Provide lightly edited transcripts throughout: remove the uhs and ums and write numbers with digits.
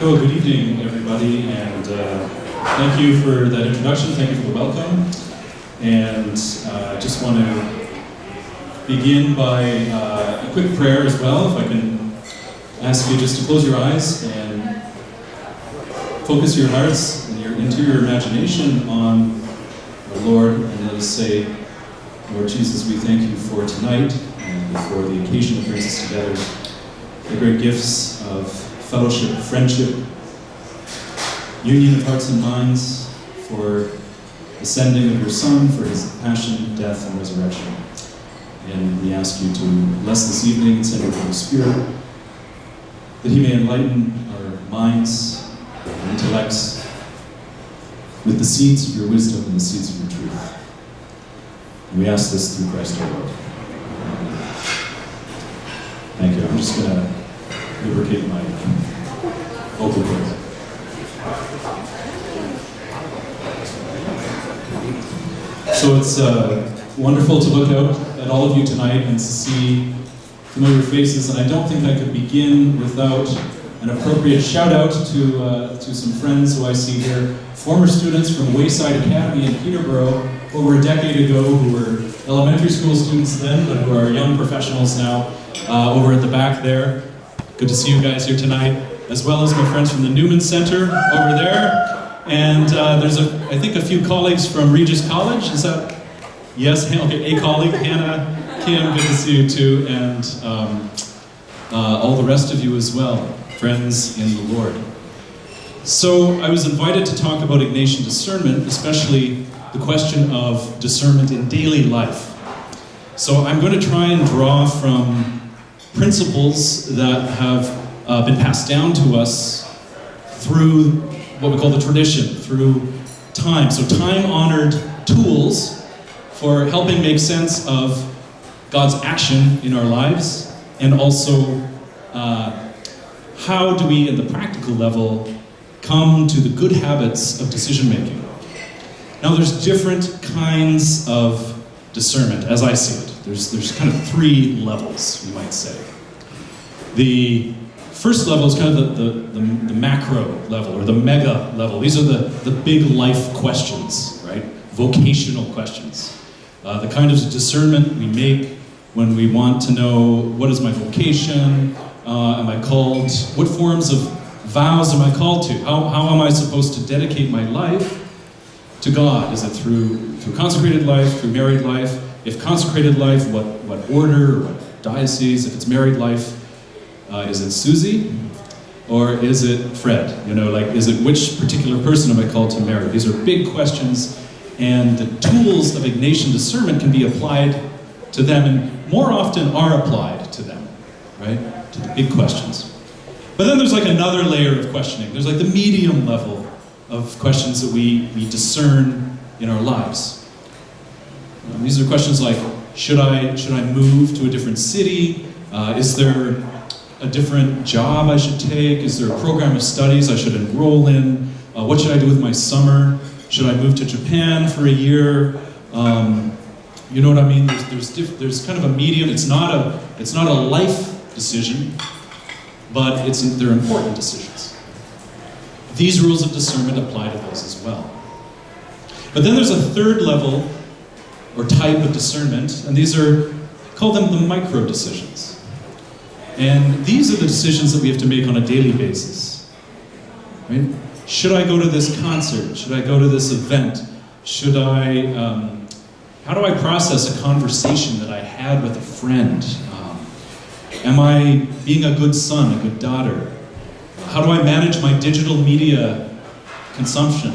Oh, good evening, everybody, and thank you for that introduction. Thank you for the welcome. And I just want to begin by a quick prayer as well. If I can ask you just to close your eyes and focus your hearts and your interior imagination on the Lord, and let us say, Lord Jesus, we thank you for tonight and for the occasion that brings us together, the great gifts of fellowship, friendship, union of hearts and minds, for the sending of your Son, for his passion, death, and resurrection. And we ask you to bless this evening and send your Holy Spirit, that he may enlighten our minds and intellects with the seeds of your wisdom and the seeds of your truth. And we ask this through Christ our Lord. Thank you. I'm just going to lubricate my vocal cords. So it's wonderful to look out at all of you tonight and to see familiar faces, and I don't think I could begin without an appropriate shout out to some friends who I see here, former students from Wayside Academy in Peterborough over a decade ago who were elementary school students then, but who are young professionals now, over at the back there. Good to see you guys here tonight, as well as my friends from the Newman Center over there. And there's, I think, a few colleagues from Regis College. Is that? Yes, okay, a colleague, Hannah, Kim, good to see you too, and all the rest of you as well, friends in the Lord. So I was invited to talk about Ignatian discernment, especially the question of discernment in daily life. So I'm going to try and draw from principles that have been passed down to us through what we call the tradition, through time. So time-honored tools for helping make sense of God's action in our lives, and also how do we, at the practical level, come to the good habits of decision-making. Now there's different kinds of discernment, as I see it. There's kind of three levels, you might say. The first level is kind of the macro level, or the mega level. These are the big life questions, right? Vocational questions. The kind of discernment we make when we want to know, what is my vocation? Am I called? What forms of vows am I called to? How am I supposed to dedicate my life to God? Is it through consecrated life, through married life? If consecrated life, what order, what diocese? If it's married life, is it Susie? Or is it Fred? You know, like, is it which particular person am I called to marry? These are big questions, and the tools of Ignatian discernment can be applied to them, and more often are applied to them, right? To the big questions. But then there's like another layer of questioning. There's like the medium level of questions that we discern in our lives. These are questions like, should I move to a different city? Is there a different job I should take? Is there a program of studies I should enroll in? What should I do with my summer? Should I move to Japan for a year? You know what I mean? There's kind of a medium. It's not a life decision, but they're important decisions. These rules of discernment apply to those as well. But then there's a third level or type of discernment, and these are, call them the micro decisions. And these are the decisions that we have to make on a daily basis. Right? Should I go to this concert? Should I go to this event? How do I process a conversation that I had with a friend? Am I being a good son, a good daughter? How do I manage my digital media consumption?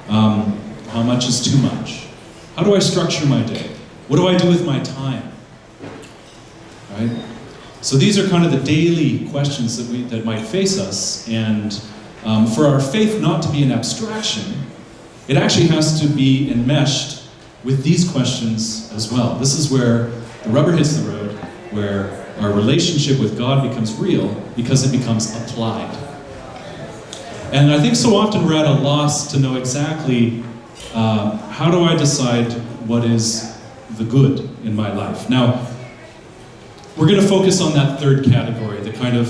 How much is too much? How do I structure my day? What do I do with my time? Right? So these are kind of the daily questions that might face us, and for our faith not to be an abstraction, it actually has to be enmeshed with these questions as well. This is where the rubber hits the road, where our relationship with God becomes real because it becomes applied. And I think so often we're at a loss to know exactly how do I decide what is the good in my life. Now, we're going to focus on that third category, the kind of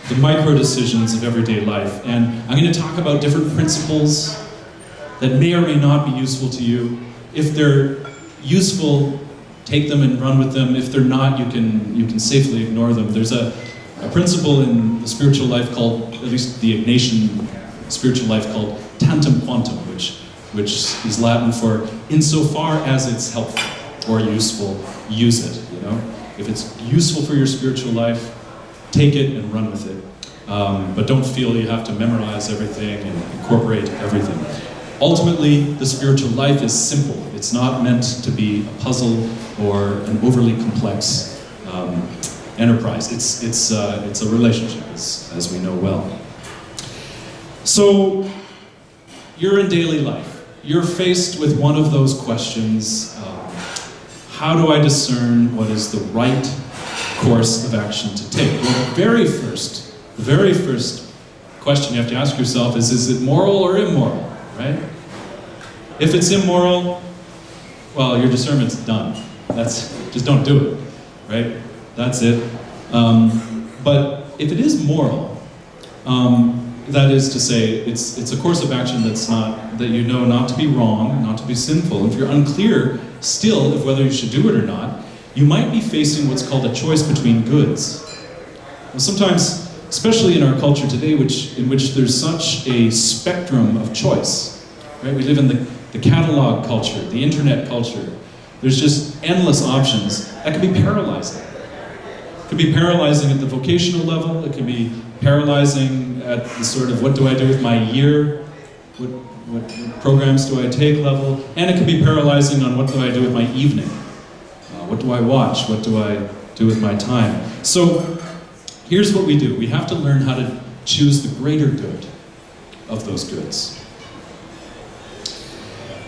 the micro decisions of everyday life. And I'm going to talk about different principles that may or may not be useful to you. If they're useful, take them and run with them. If they're not, you can safely ignore them. There's a principle in the spiritual life called, at least the Ignatian spiritual life, called tantum quantum, which is Latin for insofar as it's helpful or useful, use it. If it's useful for your spiritual life, take it and run with it. But don't feel you have to memorize everything and incorporate everything. Ultimately, the spiritual life is simple. It's not meant to be a puzzle or an overly complex enterprise. It's a relationship, as we know well. So, you're in daily life. You're faced with one of those questions. How do I discern what is the right course of action to take? Well, the very first question you have to ask yourself is it moral or immoral, right? If it's immoral, well, your discernment's done. Just don't do it, right? That's it. But if it is moral, that is to say, it's a course of action that you know not to be wrong, not to be sinful. If you're unclear still of whether you should do it or not, you might be facing what's called a choice between goods. Well, sometimes, especially in our culture today, in which there's such a spectrum of choice, right? We live in the catalog culture, the internet culture. There's just endless options. That can be paralyzing. It can be paralyzing at the vocational level. It can be paralyzing at the sort of what do I do with my year, what programs do I take level, and it can be paralyzing on what do I do with my evening. What do I watch? What do I do with my time? So here's what we do. We have to learn how to choose the greater good of those goods.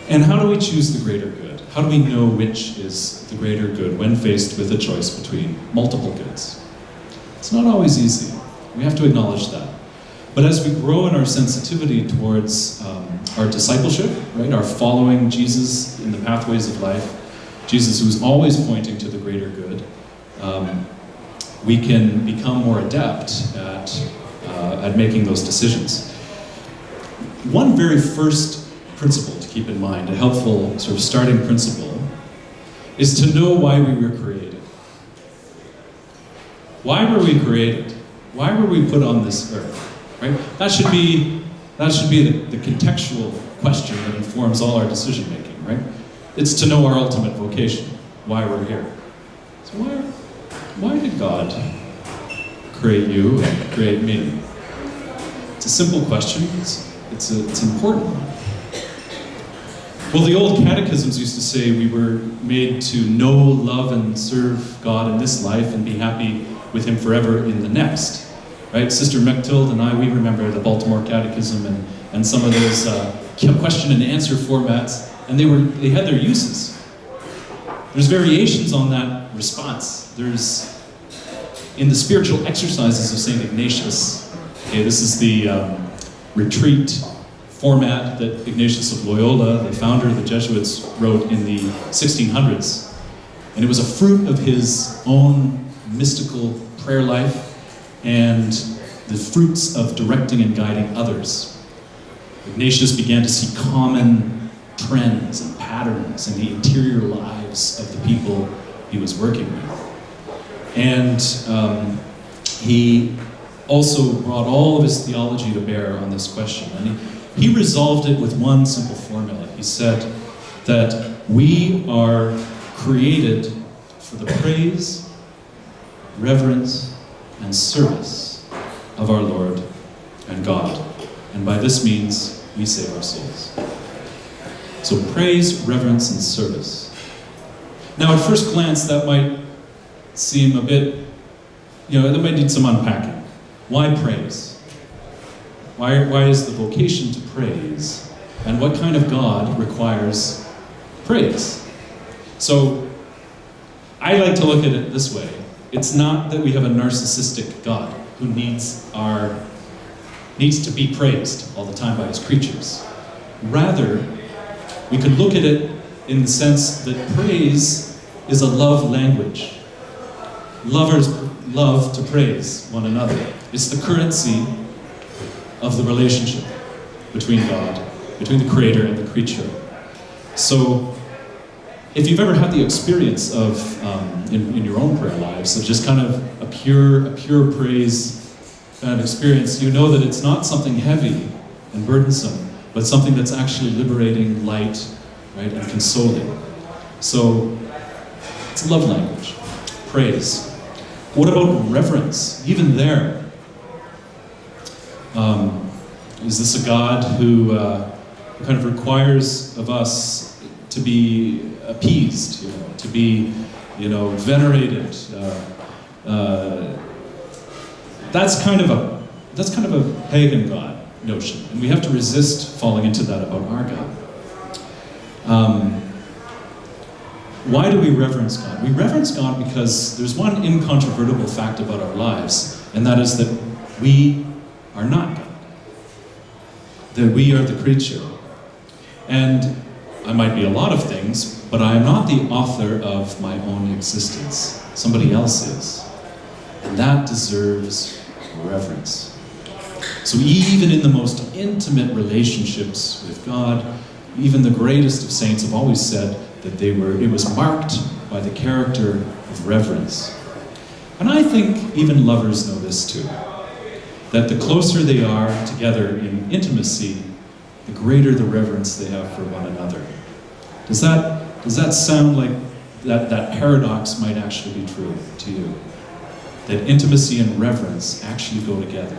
And how do we choose the greater good? How do we know which is the greater good when faced with a choice between multiple goods? It's not always easy. We have to acknowledge that. But as we grow in our sensitivity towards our discipleship, right, our following Jesus in the pathways of life, Jesus who's always pointing to the greater good, we can become more adept at making those decisions. One very first principle to keep in mind, a helpful sort of starting principle, is to know why we were created. Why were we created? Why were we put on this earth? Right? That should be the contextual question that informs all our decision making, right? It's to know our ultimate vocation, why we're here. So why did God create you and create me? It's a simple question. It's an important one. Well, the old catechisms used to say we were made to know, love, and serve God in this life and be happy with Him forever in the next. Right? Sister Mechtild and I, we remember the Baltimore Catechism and some of those question and answer formats, and they had their uses. There's variations on that response. There's, in the spiritual exercises of St. Ignatius, okay, this is the retreat format that Ignatius of Loyola, the founder of the Jesuits, wrote in the 1600s. And it was a fruit of his own mystical prayer life and the fruits of directing and guiding others. Ignatius began to see common trends and patterns in the interior lives of the people he was working with. And he also brought all of his theology to bear on this question. And he resolved it with one simple formula. He said that we are created for the praise, reverence, and service of our Lord and God. And by this means, we save our souls. So praise, reverence, and service. Now, at first glance, that might seem a bit, that might need some unpacking. Why praise? Why is the vocation to praise? And what kind of God requires praise? So, I like to look at it this way. It's not that we have a narcissistic God who needs to be praised all the time by his creatures. Rather, we could look at it in the sense that praise is a love language. Lovers love to praise one another. It's the currency of the relationship between God, between the Creator and the creature. So, if you've ever had the experience of, in your own prayer lives, of just kind of a pure praise kind of experience, you know that it's not something heavy and burdensome, but something that's actually liberating, light, right, and consoling. So, it's a love language, praise. What about reverence? Even there, is this a God who kind of requires of us to be appeased, to be, venerated? That's kind of a pagan God notion, and we have to resist falling into that about our God. Why do we reverence God? We reverence God because there's one incontrovertible fact about our lives, and that is that we are not God. That we are the creature. And I might be a lot of things, but I am not the author of my own existence. Somebody else is. And that deserves reverence. So even in the most intimate relationships with God, even the greatest of saints have always said that it was marked by the character of reverence. And I think even lovers know this too, that the closer they are together in intimacy, the greater the reverence they have for one another. Does that sound like that paradox might actually be true to you? That intimacy and reverence actually go together.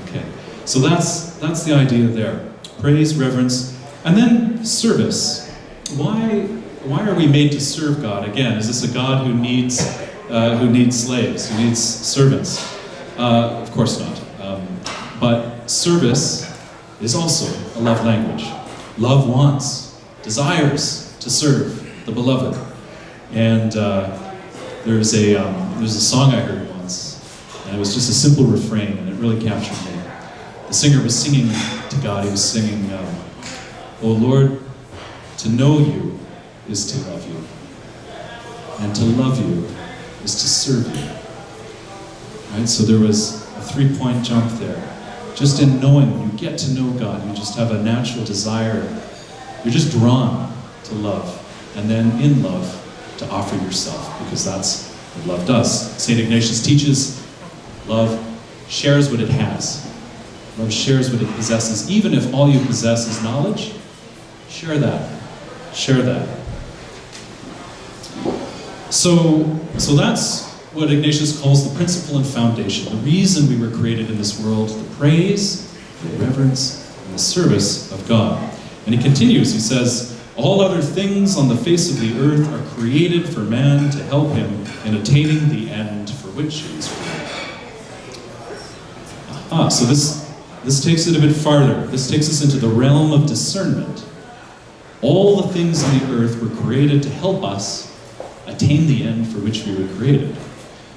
Okay, so that's the idea there. Praise, reverence, and then service. Why are we made to serve God? Again, is this a God who needs slaves, who needs servants? Of course not. But service is also a love language. Love wants, desires to serve the beloved. And there's a song I heard once, and it was just a simple refrain, and it really captured me. The singer was singing to God. He was singing, "O Lord, to know you is to love you, and to love you is to serve you." Right? So there was a 3-point jump there. Just in knowing, when you get to know God, you just have a natural desire. You're just drawn to love, and then in love, to offer yourself, because that's what love does. St. Ignatius teaches, love shares what it has. Love shares what it possesses. Even if all you possess is knowledge, share that. Share that. So that's what Ignatius calls the principle and foundation, the reason we were created in this world, the praise, the reverence, and the service of God. And he continues, he says, "All other things on the face of the earth are created for man to help him in attaining the end for which he was created." So this takes it a bit farther. This takes us into the realm of discernment. All the things on the earth were created to help us attain the end for which we were created.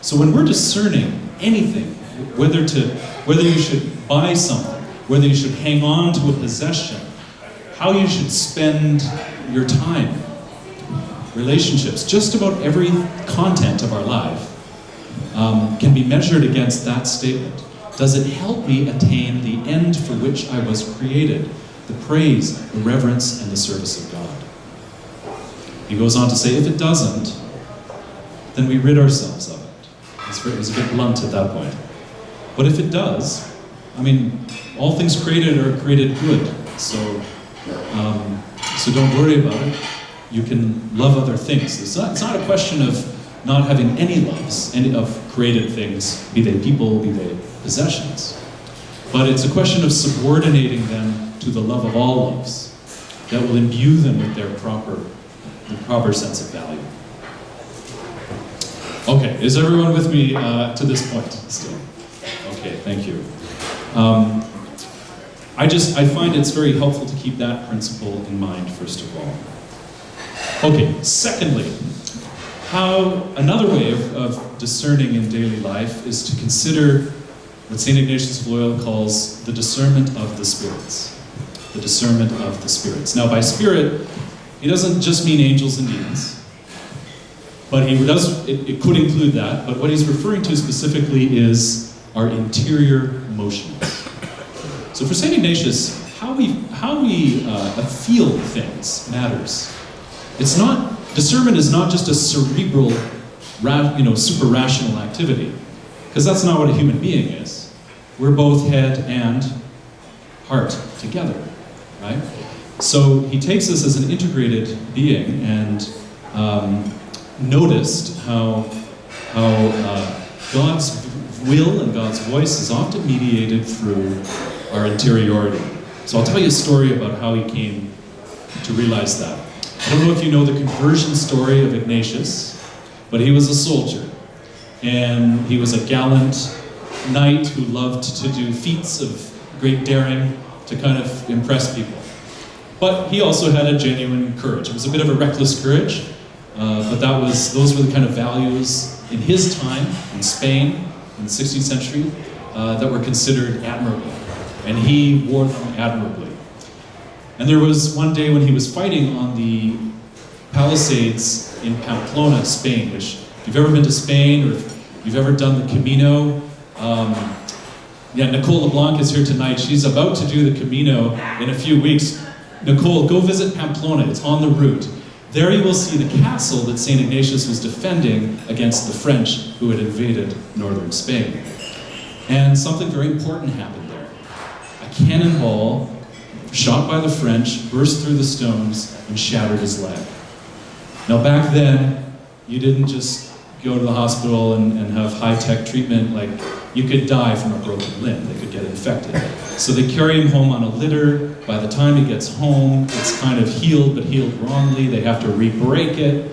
So when we're discerning anything, whether you should buy something, whether you should hang on to a possession, how you should spend your time, relationships, just about every content of our life can be measured against that statement. Does it help me attain the end for which I was created? The praise, the reverence, and the service of God. He goes on to say, if it doesn't, then we rid ourselves of it. He's a bit blunt at that point. But if it does, all things created are created good. So don't worry about it. You can love other things. It's not a question of not having any loves, any of created things, be they people, be they possessions. But it's a question of subordinating them to the love of all loves that will imbue them with their proper sense of value. Okay, is everyone with me to this point still? Okay, thank you. I find it's very helpful to keep that principle in mind, first of all. Okay, secondly, another way of discerning in daily life is to consider what St. Ignatius of Loyola calls the discernment of the spirits. The discernment of the spirits. Now, by spirit, he doesn't just mean angels and demons. But it could include that, but what he's referring to specifically is our interior motions. So for St. Ignatius, how we feel things matters. Discernment is not just a cerebral, super rational activity, because that's not what a human being is. We're both head and heart together, right? So he takes us as an integrated being and noticed how God's will and God's voice is often mediated through our interiority. So I'll tell you a story about how he came to realize that. I don't know if you know the conversion story of Ignatius, but he was a soldier. And he was a gallant knight who loved to do feats of great daring to kind of impress people. But he also had a genuine courage. It was a bit of a reckless courage, but those were the kind of values in his time in Spain in the 16th century that were considered admirable. And he wore them admirably. And there was one day when he was fighting on the Palisades in Pamplona, Spain, which if you've ever been to Spain or if you've ever done the Camino, Nicole LeBlanc is here tonight. She's about to do the Camino in a few weeks. Nicole, go visit Pamplona. It's on the route. There you will see the castle that St. Ignatius was defending against the French who had invaded northern Spain. And something very important happened there. A cannonball shot by the French burst through the stones and shattered his leg. Now back then, you didn't just go to the hospital and have high-tech treatment. Like, you could die from a broken limb. They could get infected. So they carry him home on a litter. By the time he gets home, it's kind of healed, but healed wrongly. They have to re-break it.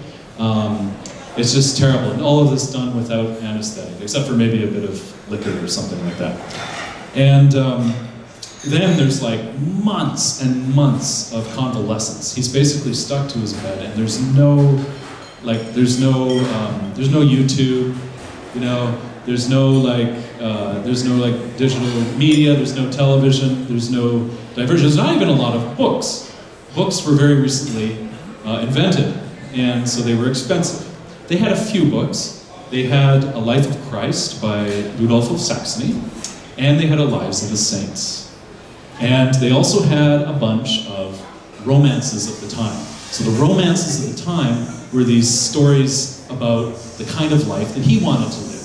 It's just terrible. And all of this done without anesthetic, except for maybe a bit of liquor or something like that. And then there's like months and months of convalescence. He's basically stuck to his bed, and there's no YouTube, there's no digital media, there's no television, there's no diversion. There's not even a lot of books. Books were very recently invented, and so they were expensive. They had a few books. They had A Life of Christ by Rudolph of Saxony, and they had A Lives of the Saints. And they also had a bunch of romances of the time. So the romances of the time were these stories about the kind of life that he wanted to live.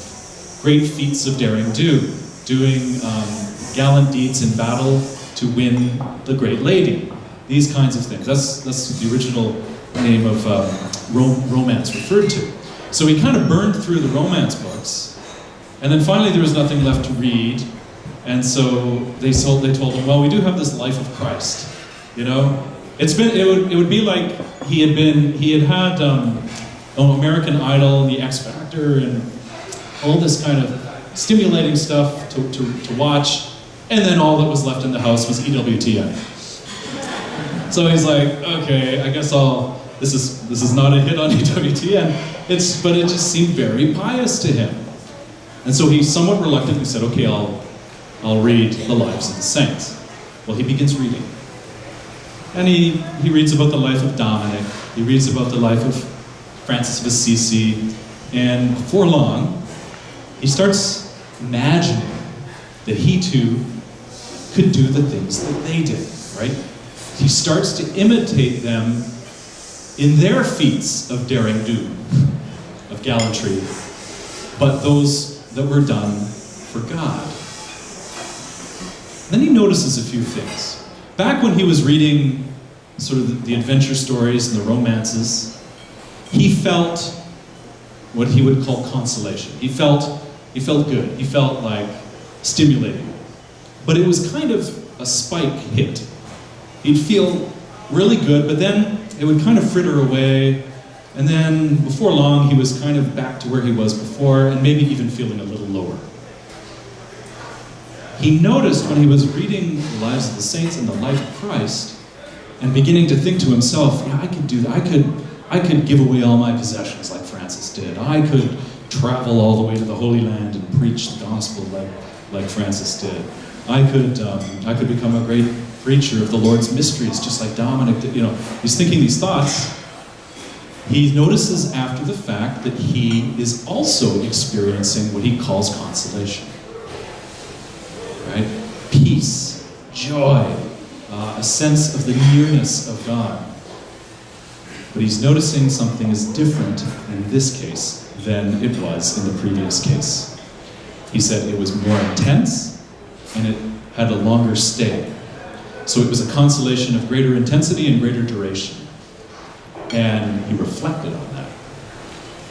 Great feats of daring do, doing gallant deeds in battle to win the great lady. These kinds of things. That's the original name of romance referred to. So he kind of burned through the romance books, and then finally there was nothing left to read, and so they told him, well, we do have this Life of Christ, It would be like he had American Idol and the X Factor and all this kind of stimulating stuff to watch, and then all that was left in the house was EWTN. So he's like, okay, I guess this is not a hit on EWTN. But it just seemed very pious to him. And so he somewhat reluctantly said, okay, I'll read The Lives of the Saints. Well, he begins reading. And he reads about the life of Dominic. He reads about the life of Francis of Assisi. And before long, he starts imagining that he too could do the things that they did, right? He starts to imitate them in their feats of daring do, of gallantry, but those that were done for God. Then he notices a few things. Back when he was reading sort of the adventure stories and the romances, he felt what he would call consolation. He felt good. He felt like stimulating. But it was kind of a spike hit. He'd feel really good, but then it would kind of fritter away, and then before long he was kind of back to where he was before, and maybe even feeling a little lower. He noticed when he was reading The Lives of the Saints and the life of Christ, and beginning to think to himself, yeah, I could do that. I could give away all my possessions like Francis did. I could travel all the way to the Holy Land and preach the gospel like Francis did. I could become a great preacher of the Lord's mysteries, just like Dominic did. He's thinking these thoughts, he notices after the fact that he is also experiencing what he calls consolation. Right? Peace, joy, a sense of the nearness of God. But he's noticing something is different in this case than it was in the previous case. He said it was more intense and it had a longer stay. So it was a consolation of greater intensity and greater duration. And he reflected on that.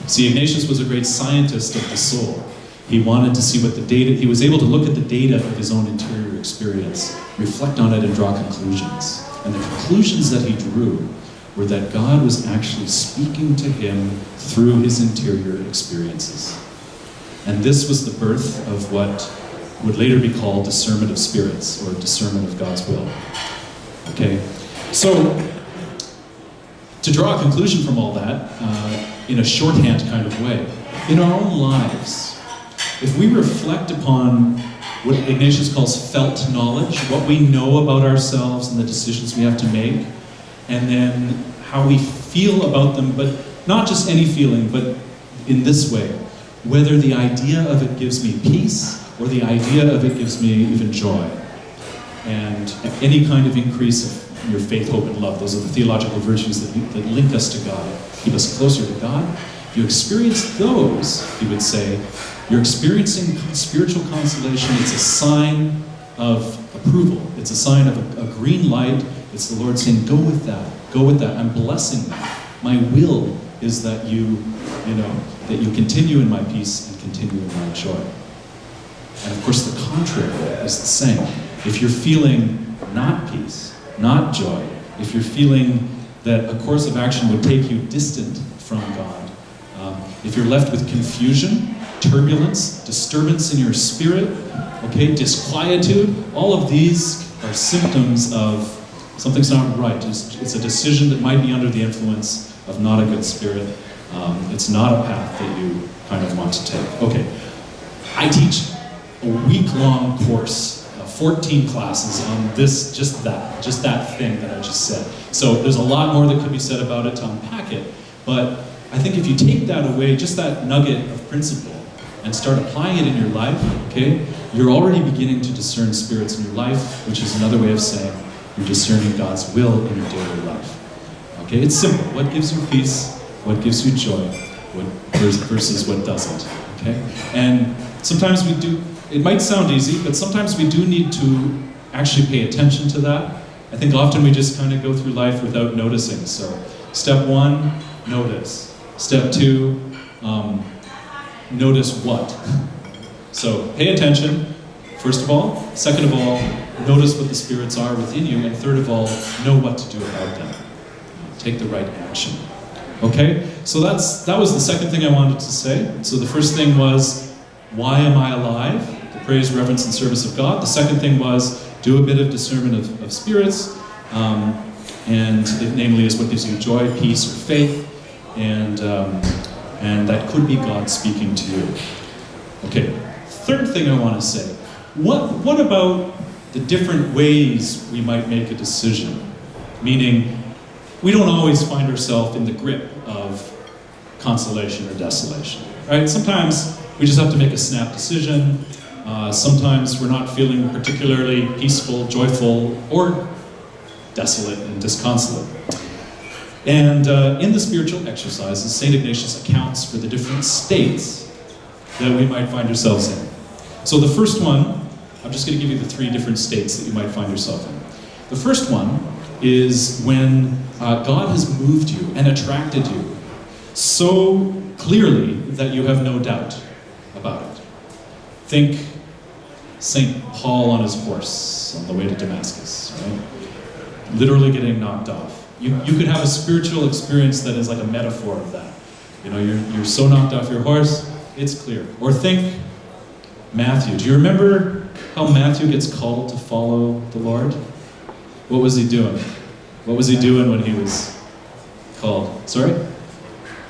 See, Ignatius was a great scientist of the soul. He wanted to see what the data, he was able to look at the data of his own interior experience, reflect on it, and draw conclusions. And the conclusions that he drew were that God was actually speaking to him through his interior experiences. And this was the birth of what would later be called discernment of spirits, or discernment of God's will. Okay? So, to draw a conclusion from all that, in a shorthand kind of way, in our own lives, if we reflect upon what Ignatius calls felt knowledge, what we know about ourselves and the decisions we have to make, and then how we feel about them, but not just any feeling, but in this way, whether the idea of it gives me peace, or the idea of it gives me even joy, and any kind of increase of your faith, hope, and love. Those are the theological virtues that link us to God, keep us closer to God. If you experience those, he would say, you're experiencing spiritual consolation. It's a sign of approval. It's a sign of a green light. It's the Lord saying, go with that. Go with that. I'm blessing that. My will is that you continue in my peace and continue in my joy. And of course, the contrary is the same. If you're feeling not peace, not joy, if you're feeling that a course of action would take you distant from God, if you're left with confusion, turbulence, disturbance in your spirit, okay, disquietude, all of these are symptoms of something's not right. It's a decision that might be under the influence of not a good spirit. It's not a path that you kind of want to take. Okay, I teach a week-long course, 14 classes on this, just that thing that I just said. So there's a lot more that could be said about it to unpack it, but I think if you take that away, just that nugget of principle, and start applying it in your life, okay, you're already beginning to discern spirits in your life, which is another way of saying you're discerning God's will in your daily life. Okay, it's simple. What gives you peace? What gives you joy? What versus what doesn't? Okay, and sometimes we do. It might sound easy, but sometimes we do need to actually pay attention to that. I think often we just kind of go through life without noticing. So, step 1, notice. Step 2, notice what? So, pay attention, first of all. Second of all, notice what the spirits are within you. And third of all, know what to do about them. Take the right action. Okay? So that was the second thing I wanted to say. So the first thing was, why am I alive? The praise, reverence, and service of God. The second thing was, do a bit of discernment of spirits. And it namely is what gives you joy, peace, or faith. And that could be God speaking to you. Okay, third thing I want to say, what about the different ways we might make a decision? Meaning, we don't always find ourselves in the grip of consolation or desolation, right? Sometimes we just have to make a snap decision. Sometimes we're not feeling particularly peaceful, joyful, or desolate and disconsolate. And in the spiritual exercises, St. Ignatius accounts for the different states that we might find ourselves in. So the first one, I'm just going to give you the 3 different states that you might find yourself in. The first one is when God has moved you and attracted you so clearly that you have no doubt about it. Think St. Paul on his horse on the way to Damascus, right? Literally getting knocked off. You could have a spiritual experience that is like a metaphor of that. You know, you're so knocked off your horse, it's clear. Or think Matthew. Do you remember how Matthew gets called to follow the Lord? What was he doing? What was he doing when he was called? Sorry?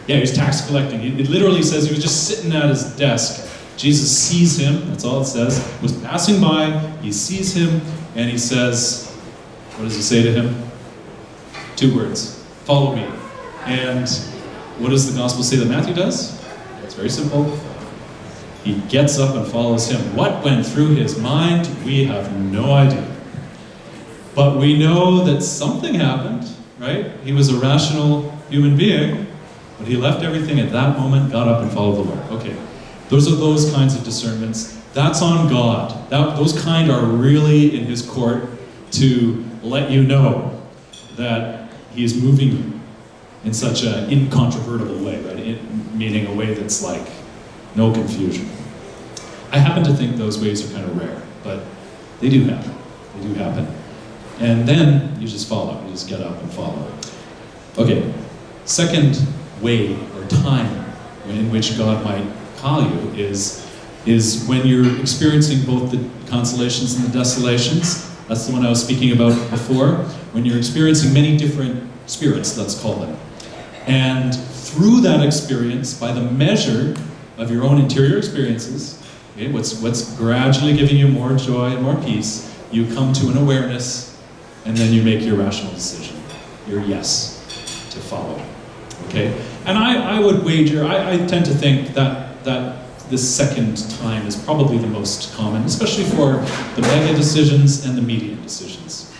Yeah, he was tax collecting. It literally says he was just sitting at his desk. Jesus sees him, that's all it says, was passing by, he sees him, and he says, what does he say to him? 2 words, follow me. And what does the gospel say that Matthew does? It's very simple. He gets up and follows him. What went through his mind, we have no idea. But we know that something happened, right? He was a rational human being, but he left everything at that moment, got up and followed the Lord. Okay, those are those kinds of discernments. That's on God. Those kind are really in his court to let you know that he is moving in such an incontrovertible way, right? Meaning a way that's like no confusion. I happen to think those ways are kind of rare, but they do happen. They do happen. And then you just follow. You just get up and follow. Okay, second way or time in which God might call you is when you're experiencing both the consolations and the desolations. That's the one I was speaking about before. When you're experiencing many different spirits, let's call them. And through that experience, by the measure of your own interior experiences, okay, what's gradually giving you more joy and more peace, you come to an awareness, and then you make your rational decision, your yes to follow. Okay? And I would wager, I tend to think that this second time is probably the most common, especially for the mega decisions and the medium decisions.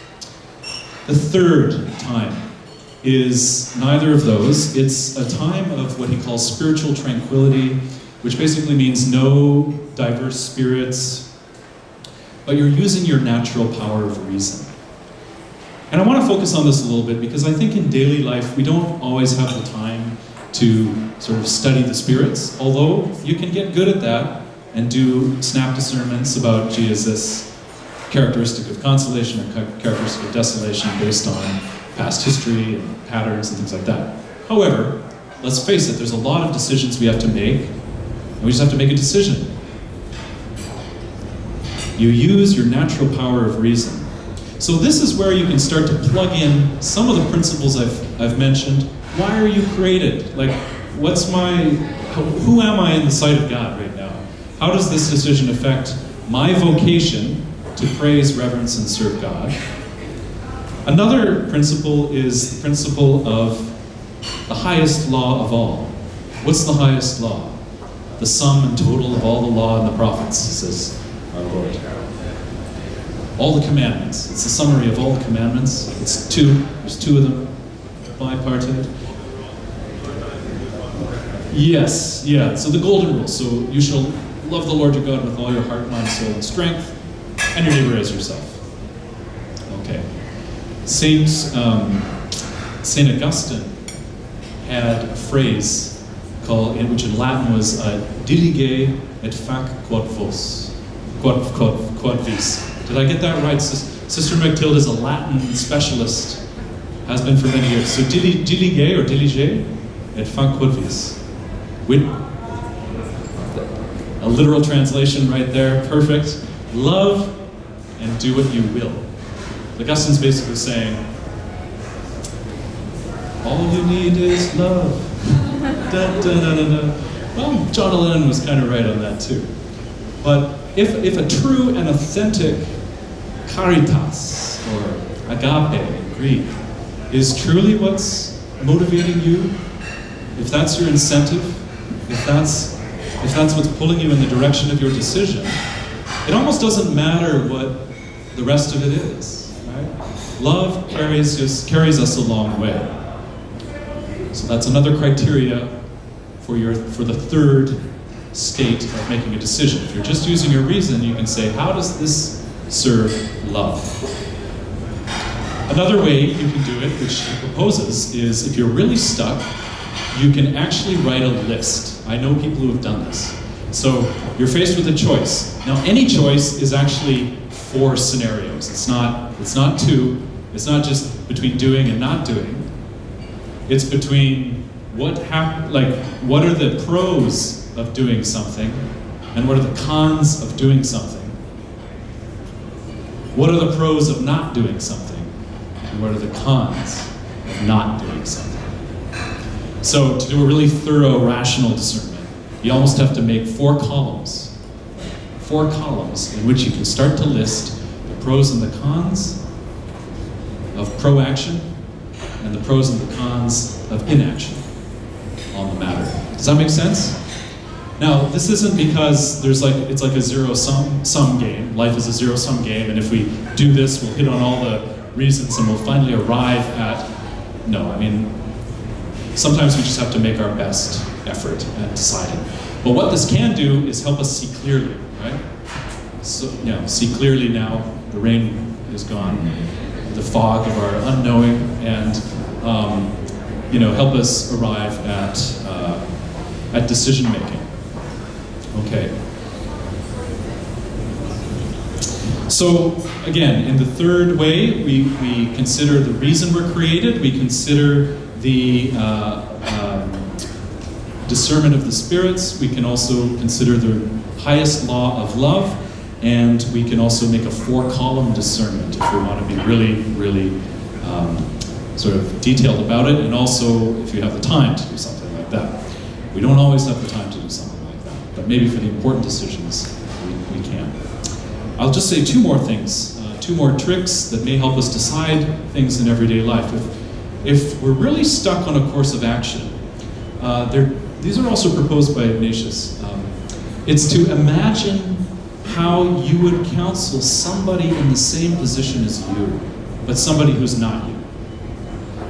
The third time is neither of those. It's a time of what he calls spiritual tranquility, which basically means no diverse spirits, but you're using your natural power of reason. And I want to focus on this a little bit because I think in daily life we don't always have the time to sort of study the spirits, although you can get good at that and do snap discernments about, gee, is this characteristic of consolation or characteristic of desolation based on past history and patterns and things like that. However, let's face it, there's a lot of decisions we have to make, and we just have to make a decision. You use your natural power of reason. So this is where you can start to plug in some of the principles I've mentioned. Why are you created? Like, who am I in the sight of God right now? How does this decision affect my vocation to praise, reverence, and serve God? Another principle is the principle of the highest law of all. What's the highest law? The sum and total of all the law and the prophets, says our Lord. All the commandments. It's a summary of all the commandments. It's two. There's two of them. Bipartite. Yes, yeah. So the golden rule. So you shall love the Lord your God with all your heart, mind, soul, and strength, and your neighbor as yourself. Okay. Saint Augustine had a phrase which in Latin was dilige et fac quod vis. Did I get that right? Sister Mathilde is a Latin specialist, has been for many years. So dilige or dilige et fac quod vis. A literal translation right there, perfect. Love and do what you will. Augustine's basically saying, all you need is love. Da, da, da, da, da. Well, John Lennon was kind of right on that too. But if a true and authentic caritas, or agape in Greek, is truly what's motivating you, if that's your incentive, if that's what's pulling you in the direction of your decision, it almost doesn't matter what the rest of it is, right? Love carries us a long way. So that's another criteria for the third state of making a decision. If you're just using your reason, you can say, how does this serve love? Another way you can do it, which he proposes, is if you're really stuck, you can actually write a list. I know people who have done this. So you're faced with a choice. Now, any choice is actually 4 scenarios. It's not 2. It's not just between doing and not doing. It's between what are the pros of doing something and what are the cons of doing something. What are the pros of not doing something and what are the cons of not doing something. So to do a really thorough rational discernment, you almost have to make 4 columns. 4 columns in which you can start to list the pros and the cons of proaction and the pros and the cons of inaction. on the matter. Does that make sense? Now, this isn't because it's like a zero-sum game. Life is a zero-sum game, and if we do this, we'll hit on all the reasons and we'll finally arrive at... No, I mean, sometimes we just have to make our best effort at deciding. But what this can do is help us see clearly, right? So, see clearly now. The rain is gone, the fog of our unknowing, and help us arrive at decision making. Okay. So again, in the third way, we consider the reason we're created. We consider the discernment of the spirits. We can also consider the highest law of love, and we can also make a 4-column discernment if we want to be really, really sort of detailed about it, and also if you have the time to do something like that. We don't always have the time to do something like that, but maybe for the important decisions, we can. I'll just say 2 more things, 2 more tricks that may help us decide things in everyday life. If we're really stuck on a course of action, these are also proposed by Ignatius. It's to imagine how you would counsel somebody in the same position as you, but somebody who's not you.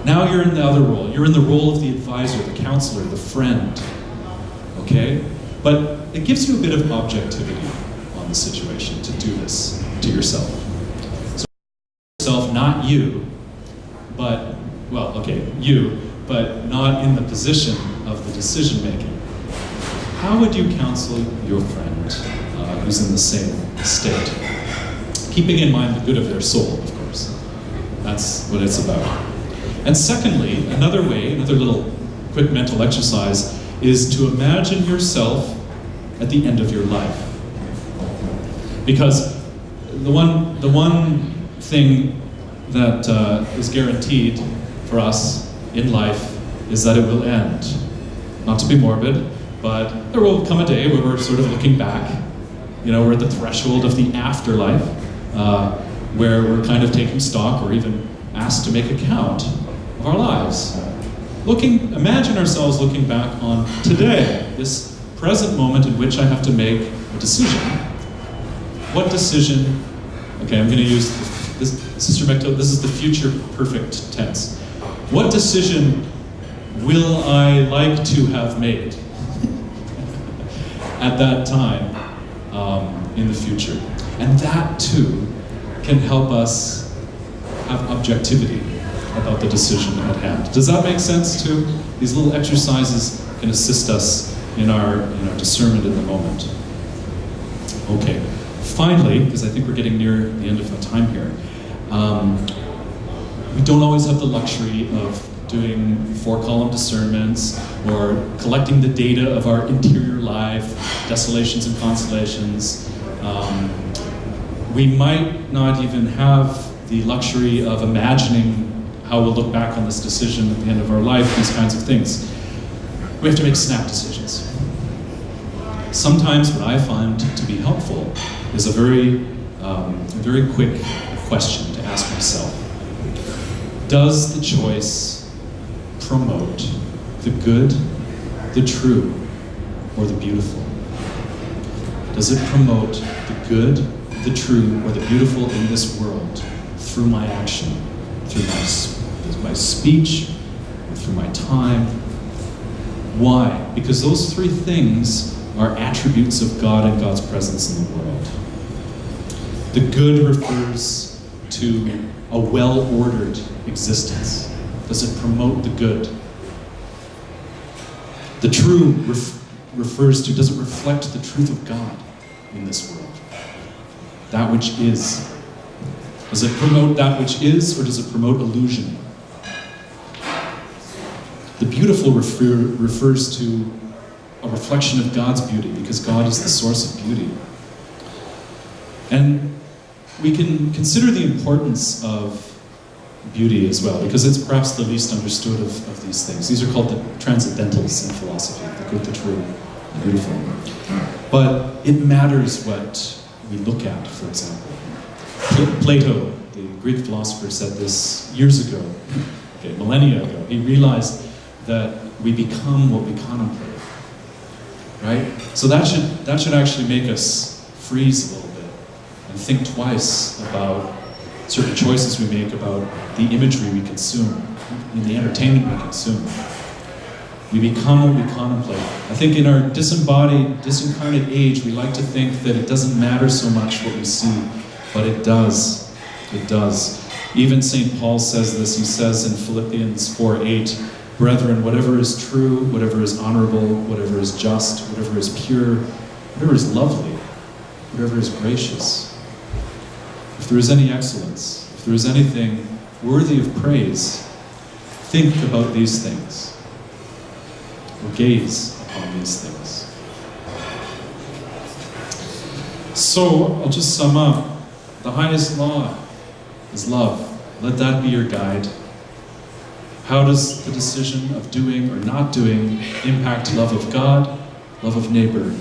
Now you're in the other role. You're in the role of the advisor, the counselor, the friend. Okay? But it gives you a bit of objectivity on the situation to do this to yourself. So yourself, not you, but, you, but not in the position of the decision making. How would you counsel your friend who's in the same state? Keeping in mind the good of their soul, of course. That's what it's about. And secondly, another little quick mental exercise is to imagine yourself at the end of your life. Because the one thing that is guaranteed for us in life is that it will end. Not to be morbid, but there will come a day where we're sort of looking back. We're at the threshold of the afterlife, where we're kind of taking stock or even asked to make account of our lives. Imagine ourselves looking back on today, this present moment in which I have to make a decision. What decision, okay, I'm going to use this, Sister Mecto, this is the future perfect tense. What decision will I like to have made at that time in the future? And that too can help us have objectivity about the decision at hand. Does that make sense too? These little exercises can assist us in our discernment in the moment. Okay, finally, because I think we're getting near the end of our time here, we don't always have the luxury of doing 4-column discernments or collecting the data of our interior life, desolations and consolations. We might not even have the luxury of imagining how we'll look back on this decision at the end of our life, these kinds of things. We have to make snap decisions. Sometimes what I find to be helpful is a very quick question to ask myself. Does the choice promote the good, the true, or the beautiful? Does it promote the good, the true, or the beautiful in this world through my action, through my speech, or through my time? Why? Because those 3 things are attributes of God and God's presence in the world. The good refers to a well-ordered existence. Does it promote the good? The true refers to, does it reflect the truth of God in this world? That which is. Does it promote that which is, or does it promote illusion? The beautiful refers to a reflection of God's beauty, because God is the source of beauty. And we can consider the importance of beauty as well, because it's perhaps the least understood of these things. These are called the transcendentals in philosophy, the good, the true, the beautiful. But it matters what we look at, for example. Plato, the Greek philosopher, said this years ago, millennia ago. He realized that we become what we contemplate. Right? So that should actually make us freeze a little bit and think twice about certain choices we make, about the imagery we consume, and the entertainment we consume. We become what we contemplate. I think in our disembodied, disincarnate age, we like to think that it doesn't matter so much what we see, but it does. It does. Even St. Paul says this. He says in Philippians 4:8, "Brethren, whatever is true, whatever is honorable, whatever is just, whatever is pure, whatever is lovely, whatever is gracious, if there is any excellence, if there is anything worthy of praise, think about these things, or gaze upon these things." So, I'll just sum up. The highest law is love. Let that be your guide. How does the decision of doing or not doing impact love of God, love of neighbor,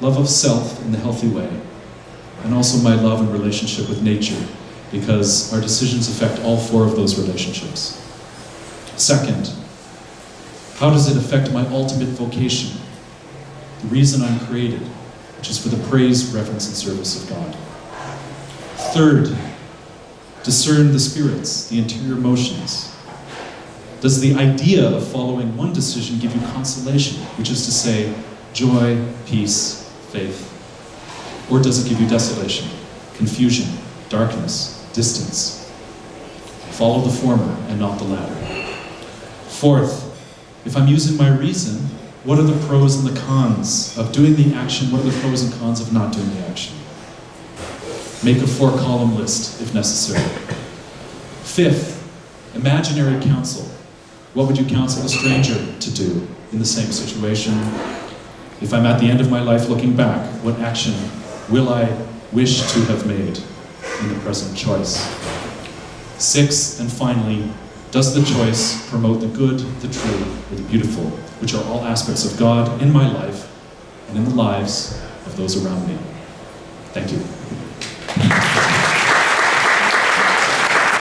love of self in the healthy way, and also my love and relationship with nature, because our decisions affect all four of those relationships. Second, how does it affect my ultimate vocation, the reason I'm created, which is for the praise, reverence, and service of God? Third, discern the spirits, the interior motions. Does the idea of following one decision give you consolation, which is to say, joy, peace, faith? Or does it give you desolation, confusion, darkness, distance? Follow the former and not the latter. Fourth, if I'm using my reason, what are the pros and the cons of doing the action? What are the pros and cons of not doing the action? Make a 4-column list if necessary. Fifth, imaginary counsel. What would you counsel a stranger to do in the same situation? If I'm at the end of my life looking back, what action will I wish to have made in the present choice? Sixth, and finally, does the choice promote the good, the true, or the beautiful, which are all aspects of God in my life and in the lives of those around me? Thank you.